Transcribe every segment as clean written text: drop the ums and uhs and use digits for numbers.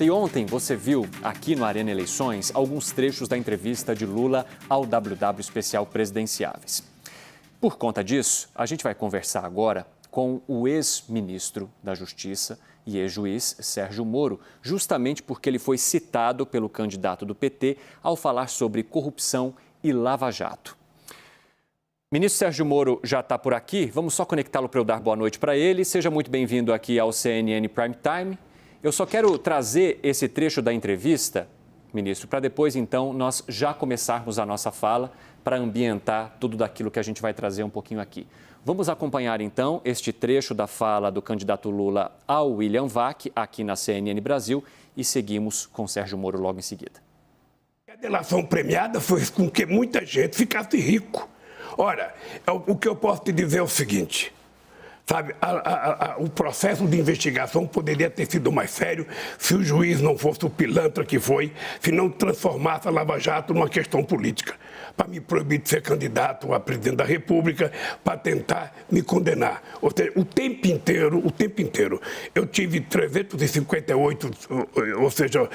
E ontem você viu aqui no Arena Eleições alguns trechos da entrevista de Lula ao WW Especial Presidenciáveis. Por conta disso, a gente vai conversar agora com o ex-ministro da Justiça e ex-juiz Sérgio Moro, justamente porque ele foi citado pelo candidato do PT ao falar sobre corrupção e Lava Jato. Ministro Sérgio Moro já está por aqui, vamos só conectá-lo para eu dar boa noite para ele. Seja muito bem-vindo aqui ao CNN Prime Time. Eu só quero trazer esse trecho da entrevista, ministro, para depois, então, nós já começarmos a nossa fala para ambientar tudo daquilo que a gente vai trazer um pouquinho aqui. Vamos acompanhar, então, este trecho da fala do candidato Lula ao William Vac, aqui na CNN Brasil, e seguimos com Sérgio Moro logo em seguida. A delação premiada fez com que muita gente ficasse rico. Ora, o que eu posso te dizer é o seguinte... Sabe, o processo de investigação poderia ter sido mais sério se o juiz não fosse o pilantra que foi, se não transformasse a Lava Jato numa questão política, para me proibir de ser candidato a presidente da República, para tentar me condenar. Ou seja, o tempo inteiro, eu tive 358, ou seja,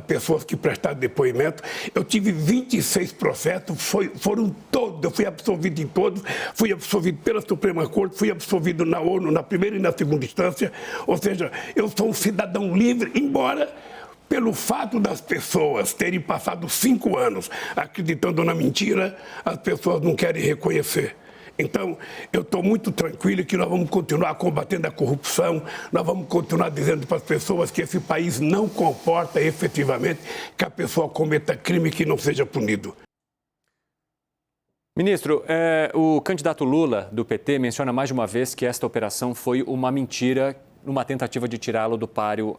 pessoas que prestaram depoimento, eu tive 26 processos, foram todos, eu fui absolvido em todos, fui absolvido pela Suprema Corte, fui absolvido na ONU, na primeira e na segunda instância, ou seja, eu sou um cidadão livre, embora pelo fato das pessoas terem passado 5 anos acreditando na mentira, as pessoas não querem reconhecer. Então, eu estou muito tranquilo que nós vamos continuar combatendo a corrupção, nós vamos continuar dizendo para as pessoas que esse país não comporta efetivamente que a pessoa cometa crime que não seja punido. Ministro, o candidato Lula, do PT, menciona mais de uma vez que esta operação foi uma mentira, numa tentativa de tirá-lo do páreo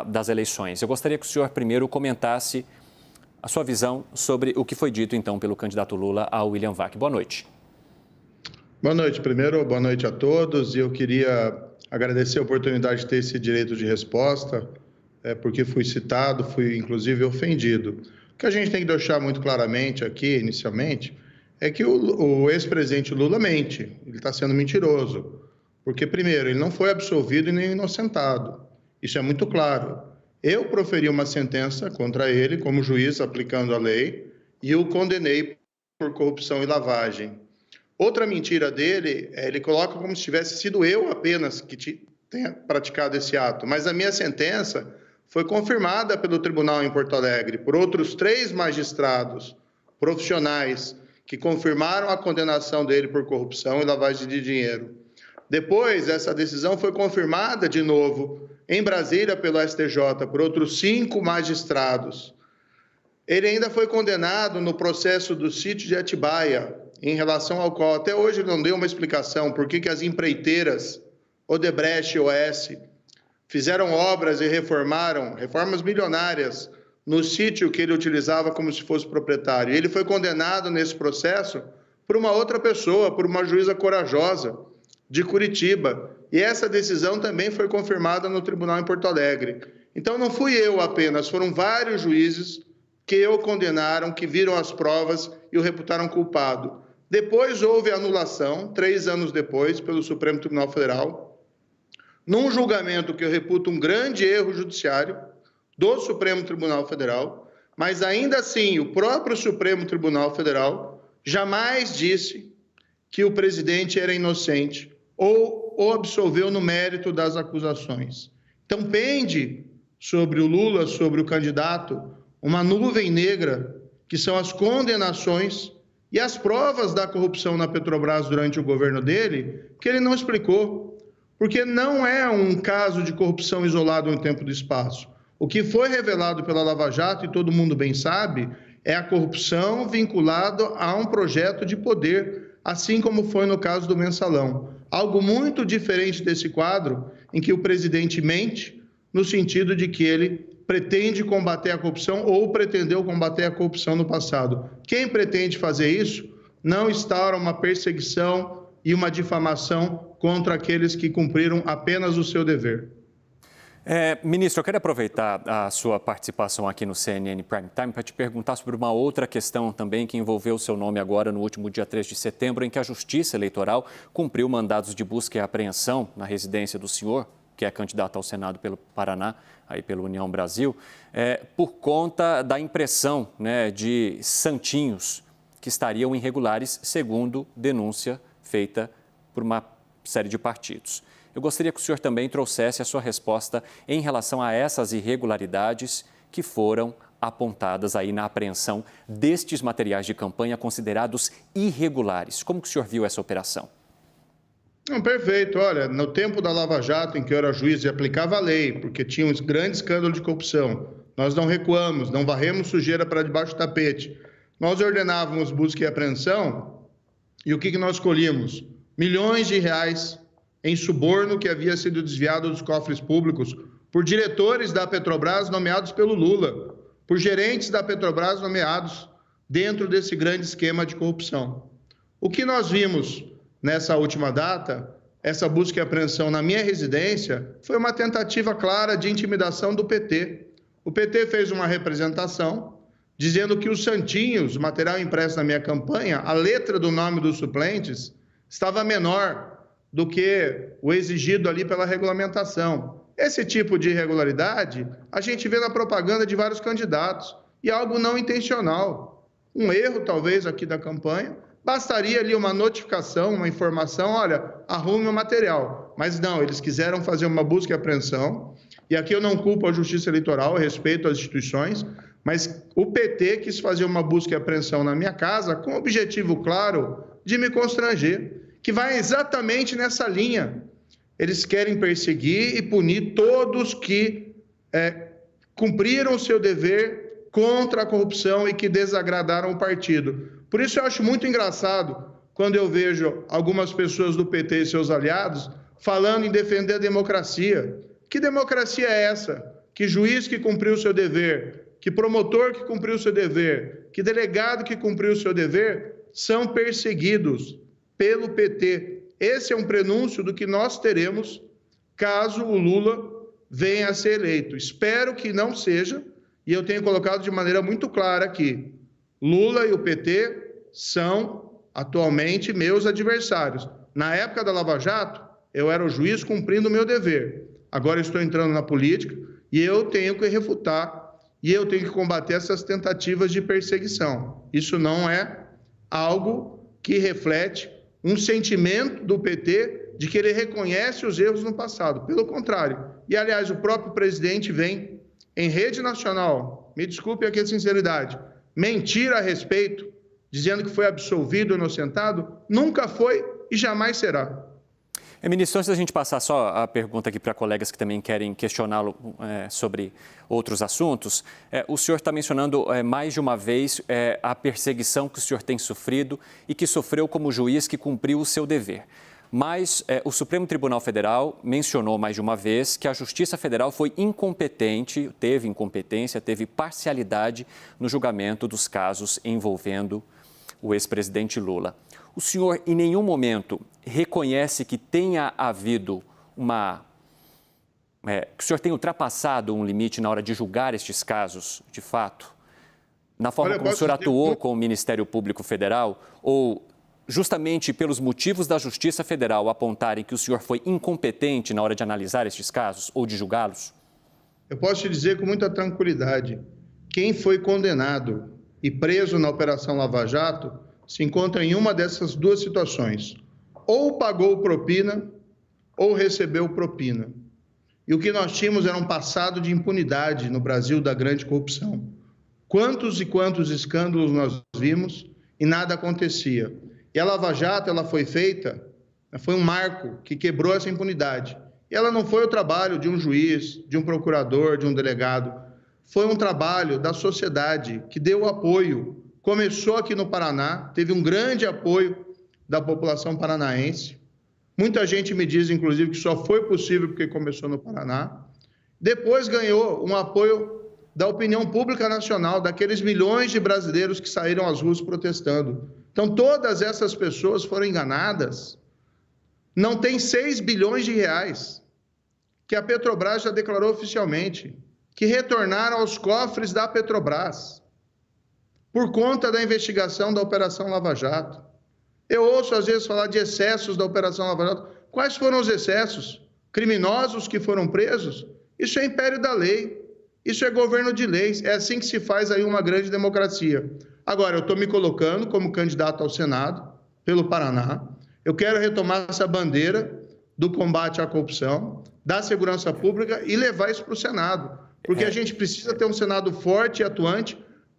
das eleições. Eu gostaria que o senhor primeiro comentasse a sua visão sobre o que foi dito, então, pelo candidato Lula ao William Vac. Boa noite. Boa noite. Primeiro, boa noite a todos. E eu queria agradecer a oportunidade de ter esse direito de resposta, porque fui citado, fui, inclusive, ofendido. O que a gente tem que deixar muito claramente aqui, inicialmente, é que o ex-presidente Lula mente, ele está sendo mentiroso, porque, primeiro, ele não foi absolvido e nem inocentado, isso é muito claro. Eu proferi uma sentença contra ele, como juiz, aplicando a lei, e o condenei por corrupção e lavagem. Outra mentira dele, ele coloca como se tivesse sido eu apenas que tenha praticado esse ato, mas a minha sentença foi confirmada pelo tribunal em Porto Alegre, por outros 3 magistrados profissionais, que confirmaram a condenação dele por corrupção e lavagem de dinheiro. Depois, essa decisão foi confirmada de novo em Brasília pelo STJ, por outros 5 magistrados. Ele ainda foi condenado no processo do sítio de Atibaia, em relação ao qual até hoje ele não deu uma explicação por que as empreiteiras Odebrecht e OS fizeram obras e reformaram, reformas milionárias, no sítio que ele utilizava como se fosse proprietário. Ele foi condenado nesse processo por uma outra pessoa, por uma juíza corajosa de Curitiba. E essa decisão também foi confirmada no tribunal em Porto Alegre. Então, não fui eu apenas, foram vários juízes que o condenaram, que viram as provas e o reputaram culpado. Depois houve anulação, 3 anos depois, pelo Supremo Tribunal Federal, num julgamento que eu reputo um grande erro judiciário, do Supremo Tribunal Federal, mas ainda assim o próprio Supremo Tribunal Federal jamais disse que o presidente era inocente ou o absolveu no mérito das acusações. Então pende sobre o Lula, sobre o candidato, uma nuvem negra que são as condenações e as provas da corrupção na Petrobras durante o governo dele, que ele não explicou, porque não é um caso de corrupção isolado no tempo e do espaço. O que foi revelado pela Lava Jato, e todo mundo bem sabe, é a corrupção vinculada a um projeto de poder, assim como foi no caso do Mensalão. Algo muito diferente desse quadro, em que o presidente mente, no sentido de que ele pretende combater a corrupção ou pretendeu combater a corrupção no passado. Quem pretende fazer isso não instaura uma perseguição e uma difamação contra aqueles que cumpriram apenas o seu dever. Ministro, eu quero aproveitar a sua participação aqui no CNN Prime Time para te perguntar sobre uma outra questão também que envolveu o seu nome agora no último dia 3 de setembro, em que a Justiça Eleitoral cumpriu mandados de busca e apreensão na residência do senhor, que é candidato ao Senado pelo Paraná, aí pela União Brasil, por conta da impressão, né, de santinhos que estariam irregulares, segundo denúncia feita por uma série de partidos. Eu gostaria que o senhor também trouxesse a sua resposta em relação a essas irregularidades que foram apontadas aí na apreensão destes materiais de campanha considerados irregulares. Como que o senhor viu essa operação? Não, perfeito. Olha, no tempo da Lava Jato, em que eu era juiz e aplicava a lei, porque tinha um grande escândalo de corrupção, nós não recuamos, não varremos sujeira para debaixo do tapete. Nós ordenávamos busca e apreensão e o que nós escolhíamos? Milhões de reais em suborno que havia sido desviado dos cofres públicos por diretores da Petrobras nomeados pelo Lula, por gerentes da Petrobras nomeados dentro desse grande esquema de corrupção. O que nós vimos nessa última data, essa busca e apreensão na minha residência, foi uma tentativa clara de intimidação do PT. O PT fez uma representação dizendo que os santinhos, o material impresso na minha campanha, a letra do nome dos suplentes, estava menor do que o exigido ali pela regulamentação. Esse tipo de irregularidade a gente vê na propaganda de vários candidatos e é algo não intencional. Um erro, talvez, aqui da campanha, bastaria ali uma notificação, uma informação, olha, arrume o material. Mas não, eles quiseram fazer uma busca e apreensão, e aqui eu não culpo a Justiça Eleitoral, eu respeito as instituições, mas o PT quis fazer uma busca e apreensão na minha casa com o objetivo claro de me constranger, que vai exatamente nessa linha. Eles querem perseguir e punir todos que cumpriram o seu dever contra a corrupção e que desagradaram o partido. Por isso eu acho muito engraçado quando eu vejo algumas pessoas do PT e seus aliados falando em defender a democracia. Que democracia é essa? Que juiz que cumpriu o seu dever, que promotor que cumpriu o seu dever, que delegado que cumpriu o seu dever são perseguidos pelo PT. Esse é um prenúncio do que nós teremos caso o Lula venha a ser eleito. Espero que não seja, e eu tenho colocado de maneira muito clara aqui, Lula e o PT são atualmente meus adversários. Na época da Lava Jato, eu era o juiz cumprindo o meu dever. Agora estou entrando na política e eu tenho que refutar e eu tenho que combater essas tentativas de perseguição. Isso não é algo que reflete um sentimento do PT de que ele reconhece os erros no passado. Pelo contrário. E, aliás, o próprio presidente vem em rede nacional, me desculpe aqui a sinceridade, mentir a respeito, dizendo que foi absolvido ou inocentado, nunca foi e jamais será. Ministro, antes da gente passar só a pergunta aqui para colegas que também querem questioná-lo sobre outros assuntos, o senhor está mencionando mais de uma vez a perseguição que o senhor tem sofrido e que sofreu como juiz que cumpriu o seu dever. Mas o Supremo Tribunal Federal mencionou mais de uma vez que a Justiça Federal foi incompetente, teve incompetência, teve parcialidade no julgamento dos casos envolvendo o ex-presidente Lula. O senhor, em nenhum momento, reconhece que tenha havido que o senhor tenha ultrapassado um limite na hora de julgar estes casos, de fato? Na forma como o senhor atuou com o Ministério Público Federal? Ou justamente pelos motivos da Justiça Federal apontarem que o senhor foi incompetente na hora de analisar estes casos ou de julgá-los? Eu posso te dizer com muita tranquilidade, quem foi condenado e preso na Operação Lava Jato se encontra em uma dessas duas situações. Ou pagou propina, ou recebeu propina. E o que nós tínhamos era um passado de impunidade no Brasil da grande corrupção. Quantos e quantos escândalos nós vimos e nada acontecia. E a Lava Jato, ela foi feita, foi um marco que quebrou essa impunidade. E ela não foi o trabalho de um juiz, de um procurador, de um delegado. Foi um trabalho da sociedade que deu apoio. Começou aqui no Paraná, teve um grande apoio da população paranaense. Muita gente me diz, inclusive, que só foi possível porque começou no Paraná. Depois ganhou um apoio da opinião pública nacional, daqueles milhões de brasileiros que saíram às ruas protestando. Então, todas essas pessoas foram enganadas. Não tem 6 bilhões de reais que a Petrobras já declarou oficialmente, que retornaram aos cofres da Petrobras por conta da investigação da Operação Lava Jato. Eu ouço, às vezes, falar de excessos da Operação Lava Jato. Quais foram os excessos? criminosos que foram presos, isso é império da lei, isso é governo de leis, é assim que se faz aí uma grande democracia. Agora, eu estou me colocando como candidato ao Senado, pelo Paraná, eu quero retomar essa bandeira do combate à corrupção, da segurança pública e levar isso para o Senado, porque a gente precisa ter um Senado forte e atuante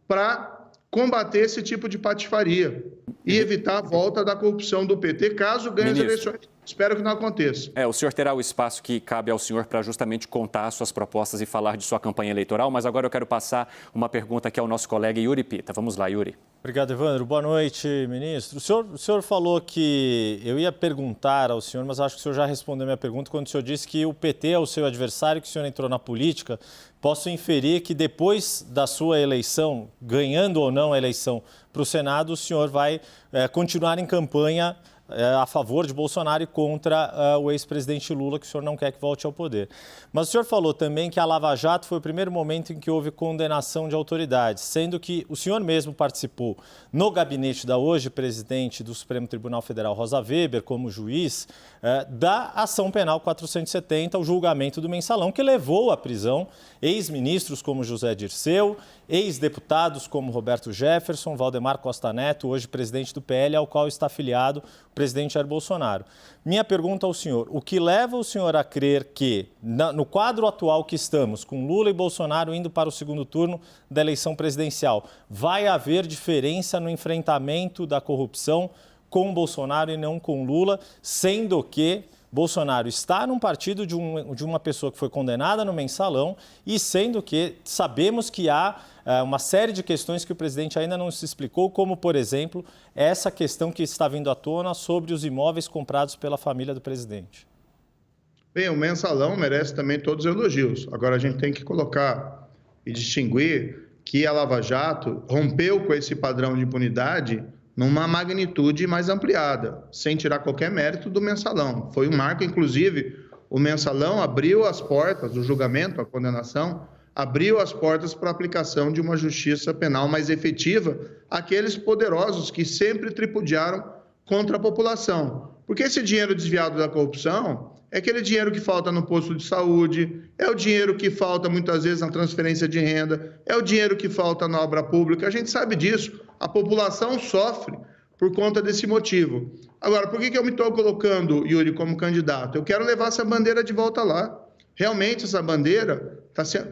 para combater esse tipo de patifaria e evitar a volta da corrupção do PT, caso ganhe as eleições. Espero que não aconteça. O senhor terá o espaço que cabe ao senhor para justamente contar suas propostas e falar de sua campanha eleitoral, mas agora eu quero passar uma pergunta aqui ao nosso colega Yuri Pita. Vamos lá, Yuri. Obrigado, Evandro. Boa noite, ministro. O senhor falou que eu ia perguntar ao senhor, mas acho que o senhor já respondeu a minha pergunta quando o senhor disse que o PT é o seu adversário, que o senhor entrou na política. Posso inferir que depois da sua eleição, ganhando ou não a eleição para o Senado, o senhor vai continuar em campanha a favor de Bolsonaro e contra o ex-presidente Lula, que o senhor não quer que volte ao poder. Mas o senhor falou também que a Lava Jato foi o primeiro momento em que houve condenação de autoridades, sendo que o senhor mesmo participou no gabinete da hoje presidente do Supremo Tribunal Federal, Rosa Weber, como juiz, da ação penal 470, o julgamento do mensalão, que levou à prisão ex-ministros como José Dirceu, ex-deputados como Roberto Jefferson, Valdemar Costa Neto, hoje presidente do PL, ao qual está afiliado o presidente Jair Bolsonaro. Minha pergunta ao senhor, o que leva o senhor a crer que, no quadro atual que estamos, com Lula e Bolsonaro indo para o segundo turno da eleição presidencial, vai haver diferença no enfrentamento da corrupção com Bolsonaro e não com Lula, sendo que Bolsonaro está num partido de uma pessoa que foi condenada no mensalão e sendo que sabemos que há uma série de questões que o presidente ainda não se explicou, como, por exemplo, essa questão que está vindo à tona sobre os imóveis comprados pela família do presidente. Bem, o mensalão merece também todos os elogios. Agora, a gente tem que colocar e distinguir que a Lava Jato rompeu com esse padrão de impunidade numa magnitude mais ampliada, sem tirar qualquer mérito do mensalão. Foi um marco, inclusive, o mensalão abriu as portas, o julgamento, a condenação, abriu as portas para a aplicação de uma justiça penal mais efetiva àqueles poderosos que sempre tripudiaram contra a população. Porque esse dinheiro desviado da corrupção é aquele dinheiro que falta no posto de saúde, é o dinheiro que falta muitas vezes na transferência de renda, é o dinheiro que falta na obra pública. A gente sabe disso. A população sofre por conta desse motivo. Agora, por que eu me estou colocando, Yuri, como candidato? Eu quero levar essa bandeira de volta lá. Realmente, essa bandeira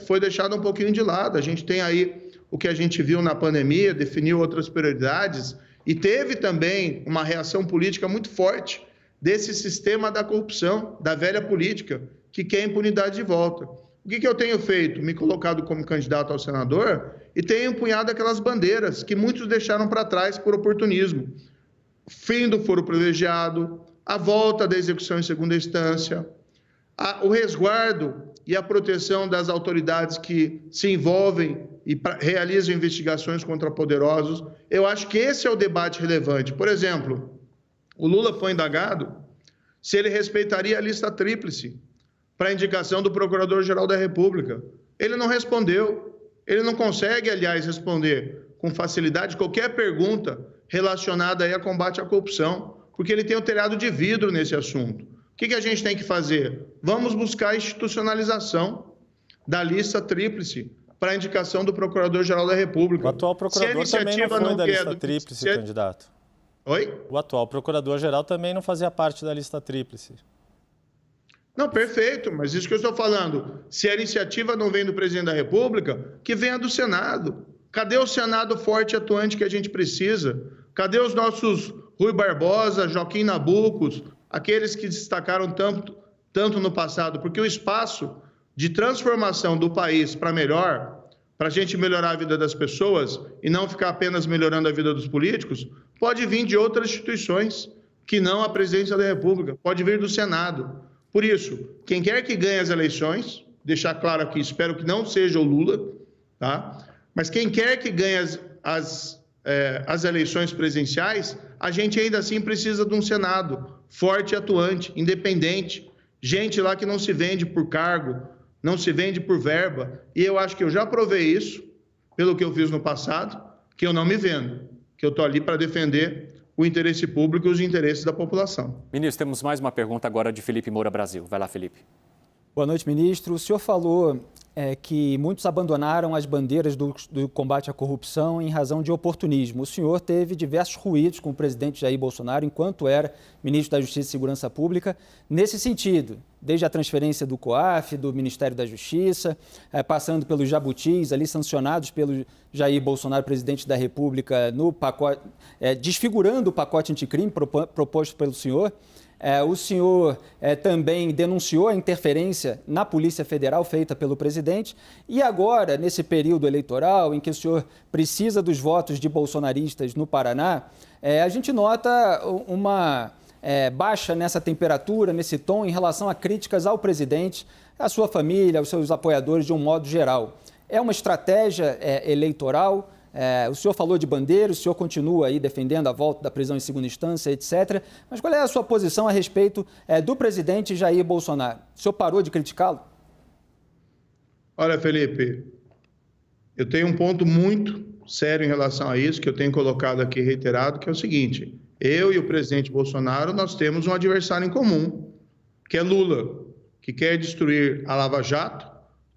foi deixada um pouquinho de lado. A gente tem aí o que a gente viu na pandemia, definiu outras prioridades e teve também uma reação política muito forte desse sistema da corrupção, da velha política, que quer impunidade de volta. O que eu tenho feito? Me colocado como candidato ao senador e tenho empunhado aquelas bandeiras que muitos deixaram para trás por oportunismo. Fim do foro privilegiado, a volta da execução em segunda instância, o resguardo e a proteção das autoridades que se envolvem e realizam investigações contra poderosos. Eu acho que esse é o debate relevante. Por exemplo, o Lula foi indagado se ele respeitaria a lista tríplice para a indicação do Procurador-Geral da República. Ele não respondeu. Ele não consegue, aliás, responder com facilidade qualquer pergunta relacionada aí a combate à corrupção, porque ele tem um telhado de vidro nesse assunto. O que a gente tem que fazer? Vamos buscar a institucionalização da lista tríplice para a indicação do Procurador-Geral da República. O atual procurador também não foi da lista tríplice, candidato. Oi? O atual procurador-geral também não fazia parte da lista tríplice. Não, perfeito, mas isso que eu estou falando. Se a iniciativa não vem do presidente da República, que venha do Senado. Cadê o Senado forte e atuante que a gente precisa? Cadê os nossos Rui Barbosa, Joaquim Nabucos, aqueles que destacaram tanto no passado? Porque o espaço de transformação do país para melhor, para a gente melhorar a vida das pessoas e não ficar apenas melhorando a vida dos políticos, pode vir de outras instituições que não a presidência da República, pode vir do Senado. Por isso, quem quer que ganhe as eleições, deixar claro aqui, espero que não seja o Lula, tá? Mas quem quer que ganhe as eleições presidenciais, a gente ainda assim precisa de um Senado forte e atuante, independente, gente lá que não se vende por cargo, não se vende por verba. E eu acho que eu já provei isso, pelo que eu fiz no passado, que eu não me vendo, que eu estou ali para defender o interesse público e os interesses da população. Ministro, temos mais uma pergunta agora de Felipe Moura Brasil. Vai lá, Felipe. Boa noite, ministro. O senhor falou que muitos abandonaram as bandeiras do combate à corrupção em razão de oportunismo. O senhor teve diversos ruídos com o presidente Jair Bolsonaro enquanto era ministro da Justiça e Segurança Pública nesse sentido, desde a transferência do COAF, do Ministério da Justiça, passando pelos jabutis ali sancionados pelo Jair Bolsonaro, presidente da República, no pacote, desfigurando o pacote anticrime proposto pelo senhor. O senhor também denunciou a interferência na Polícia Federal feita pelo presidente e agora, nesse período eleitoral em que o senhor precisa dos votos de bolsonaristas no Paraná, a gente nota uma baixa nessa temperatura, nesse tom, em relação a críticas ao presidente, à sua família, aos seus apoiadores de um modo geral. É uma estratégia eleitoral? O senhor falou de bandeira, o senhor continua aí defendendo a volta da prisão em segunda instância, etc. Mas qual é a sua posição a respeito do presidente Jair Bolsonaro? O senhor parou de criticá-lo? Olha, Felipe, eu tenho um ponto muito sério em relação a isso, que eu tenho colocado aqui reiterado, que é o seguinte: eu e o presidente Bolsonaro, nós temos um adversário em comum, que é Lula, que quer destruir a Lava Jato,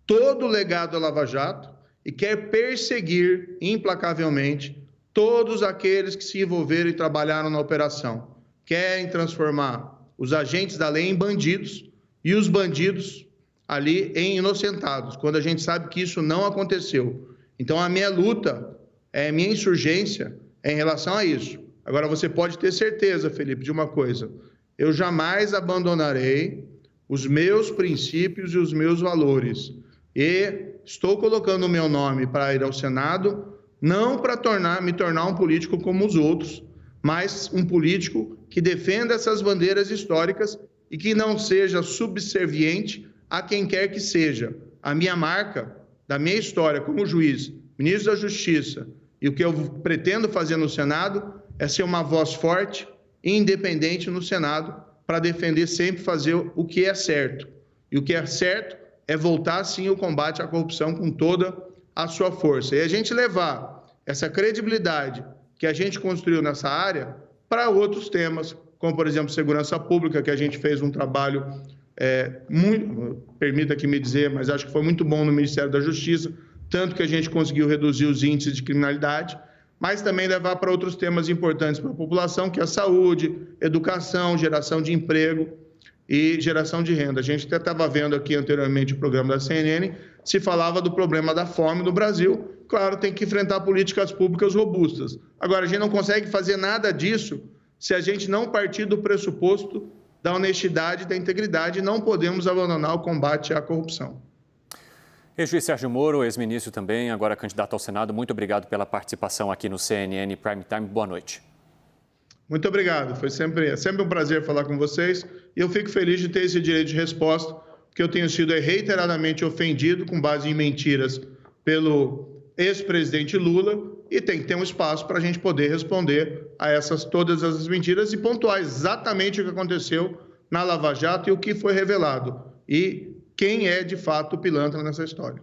todo o legado da Lava Jato, e quer perseguir implacavelmente todos aqueles que se envolveram e trabalharam na operação. Querem transformar os agentes da lei em bandidos e os bandidos ali em inocentados, quando a gente sabe que isso não aconteceu. Então, a minha luta, a minha insurgência é em relação a isso. Agora, você pode ter certeza, Felipe, de uma coisa: eu jamais abandonarei os meus princípios e os meus valores. E estou colocando o meu nome para ir ao Senado, não para me tornar um político como os outros, mas um político que defenda essas bandeiras históricas e que não seja subserviente a quem quer que seja. A minha marca da minha história como juiz, ministro da Justiça, e o que eu pretendo fazer no Senado é ser uma voz forte e independente no Senado para defender sempre fazer o que é certo. E o que é certo é voltar, sim, o combate à corrupção com toda a sua força. E a gente levar essa credibilidade que a gente construiu nessa área para outros temas, como, por exemplo, segurança pública, que a gente fez um trabalho permita que me dizer, mas acho que foi muito bom no Ministério da Justiça, tanto que a gente conseguiu reduzir os índices de criminalidade, mas também levar para outros temas importantes para a população, que é a saúde, educação, geração de emprego e geração de renda. A gente até estava vendo aqui anteriormente o programa da CNN, se falava do problema da fome no Brasil. Claro, tem que enfrentar políticas públicas robustas. Agora, a gente não consegue fazer nada disso se a gente não partir do pressuposto da honestidade e da integridade. Não podemos abandonar o combate à corrupção. Ex-juiz Sérgio Moro, ex-ministro também, agora candidato ao Senado, muito obrigado pela participação aqui no CNN Prime Time. Boa noite. Muito obrigado. Foi sempre um prazer falar com vocês e eu fico feliz de ter esse direito de resposta, porque eu tenho sido reiteradamente ofendido com base em mentiras pelo ex-presidente Lula e tem que ter um espaço para a gente poder responder a todas essas mentiras e pontuar exatamente o que aconteceu na Lava Jato e o que foi revelado e quem é de fato o pilantra nessa história.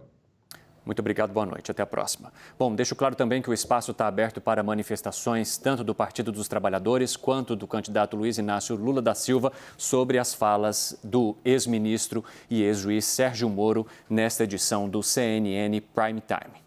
Muito obrigado, boa noite, até a próxima. Bom, deixo claro também que o espaço está aberto para manifestações tanto do Partido dos Trabalhadores quanto do candidato Luiz Inácio Lula da Silva sobre as falas do ex-ministro e ex-juiz Sérgio Moro nesta edição do CNN Prime Time.